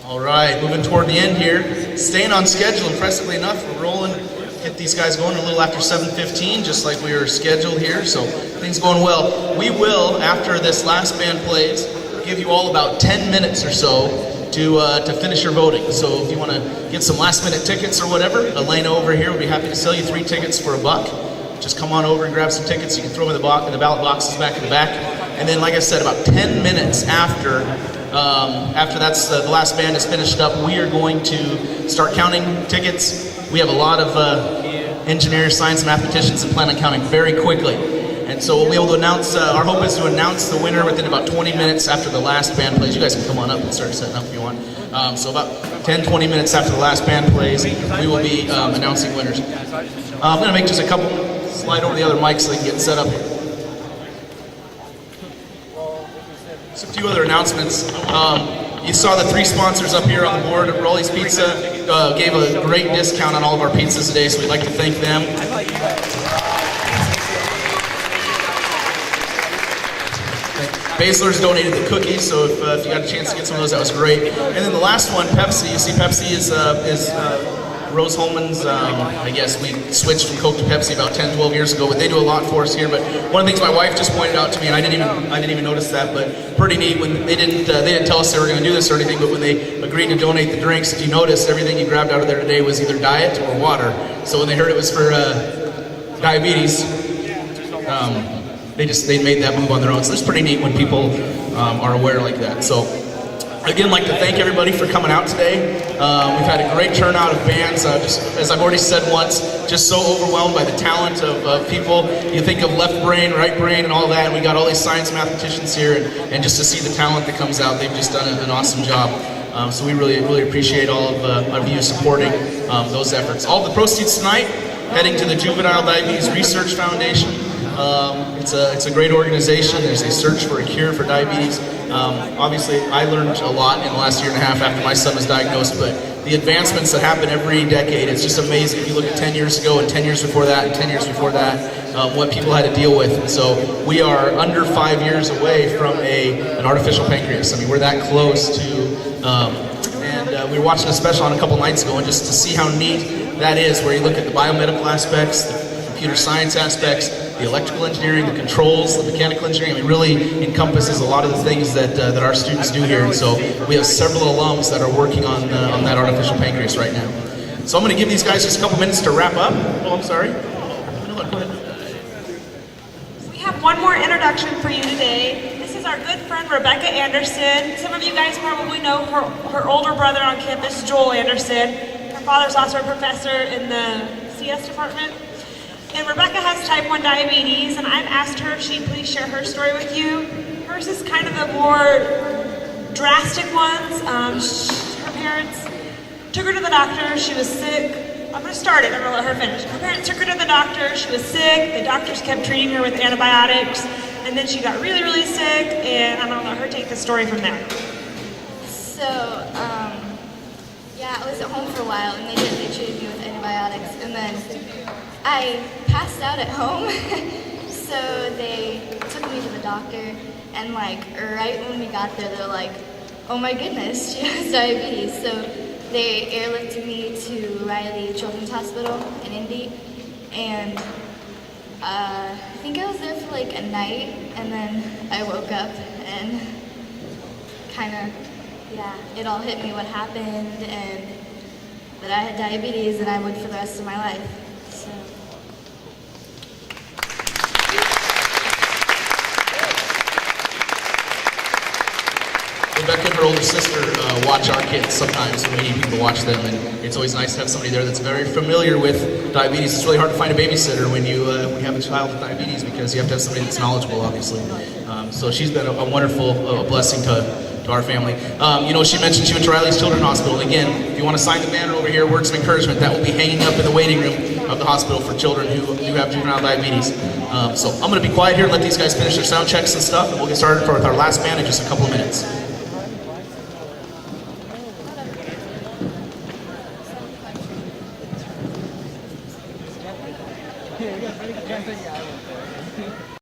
All right, moving toward the end here. Staying on schedule, impressively enough. We're rolling, get these guys going a little after 7:15, just like we were scheduled here, so things going well. We will, after this last band plays, give you all about 10 minutes or so to finish your voting. So if you want to get some last-minute tickets or whatever, Elena over here will be happy to sell you 3 tickets for $1. Just come on over and grab some tickets. You can throw them in the ballot boxes back in the back. And then, like I said, about 10 minutes after that's the last band is finished up, we are going to start counting tickets. We have a lot of engineers, science, mathematicians that plan on counting very quickly. And so we'll be able to announce, our hope is to announce the winner within about 20 minutes after the last band plays. You guys can come on up and start setting up if you want. So about 10-20 minutes after the last band plays, we will be announcing winners. I'm going to make just a couple, slide over the other mics so they can get set up. Just a few other announcements. You saw the 3 sponsors up here on the board. Rolly's Pizza gave a great discount on all of our pizzas today, so we'd like to thank them. Baszler's donated the cookies, so if you got a chance to get some of those, that was great. And then the last one, Pepsi. You see, Pepsi is rose-hulman's. I guess we switched from Coke to Pepsi about 10, 12 years ago, but they do a lot for us here. But one of the things my wife just pointed out to me, and I didn't even notice that, but pretty neat. When they didn't tell us they were going to do this or anything, but when they agreed to donate the drinks, if you noticed, everything you grabbed out of there today was either diet or water. So when they heard it was for diabetes. They made that move on their own. So it's pretty neat when people are aware like that. So again, I'd like to thank everybody for coming out today. We've had a great turnout of bands. Just as I've already said once, just so overwhelmed by the talent of people. You think of left brain, right brain, and all that. And we got all these science mathematicians here, and just to see the talent that comes out, they've just done an awesome job. So we really appreciate all of you supporting those efforts. All the proceeds tonight heading to the Juvenile Diabetes Research Foundation. It's a great organization. There's a search for a cure for diabetes. Obviously, I learned a lot in the last year and a half after my son was diagnosed, but the advancements that happen every decade, it's just amazing. If you look at 10 years ago and 10 years before that and 10 years before that, what people had to deal with. And so we are under 5 years away from an artificial pancreas. I mean, we're that close to, we were watching a special on a couple nights ago, and just to see how neat that is, where you look at the biomedical aspects, the computer science aspects, the electrical engineering, the controls, the mechanical engineering. I mean, really encompasses a lot of the things that our students do here. And so we have several alums that are working on that artificial pancreas right now. So I'm going to give these guys just a couple minutes to wrap up. Oh, I'm sorry. No, go ahead. We have one more introduction for you today. This is our good friend Rebecca Anderson. Some of you guys probably know her older brother on campus, Joel Anderson. Her father's also a professor in the CS department. And Rebecca has type 1 diabetes, and I've asked her if she'd please share her story with you. Hers is kind of the more drastic ones. Her parents took her to the doctor, she was sick. I'm going to start it, I'm going to let her finish. Her parents took her to the doctor, she was sick, the doctors kept treating her with antibiotics, and then she got really sick, and I'm going to let her take the story from there. So, yeah, I was at home for a while, and they treated me with antibiotics, and then I passed out at home, so they took me to the doctor, and like right when we got there, they're like, oh my goodness, she has diabetes. So they airlifted me to Ryland Children's Hospital in Indy, and I think I was there for like a night, and then I woke up and kind of, yeah, it all hit me what happened, and that I had diabetes and I would for the rest of my life. So. Rebecca and her older sister watch our kids sometimes when we need people to watch them, and it's always nice to have somebody there that's very familiar with diabetes. It's really hard to find a babysitter when you have a child with diabetes, because you have to have somebody that's knowledgeable, obviously. So she's been a wonderful blessing to our family. She mentioned she went to Riley's Children's Hospital. And again, if you want to sign the banner over here, words of encouragement, that will be hanging up in the waiting room of the hospital for children who have juvenile diabetes. So I'm going to be quiet here and let these guys finish their sound checks and stuff, and we'll get started with our last band in just a couple of minutes.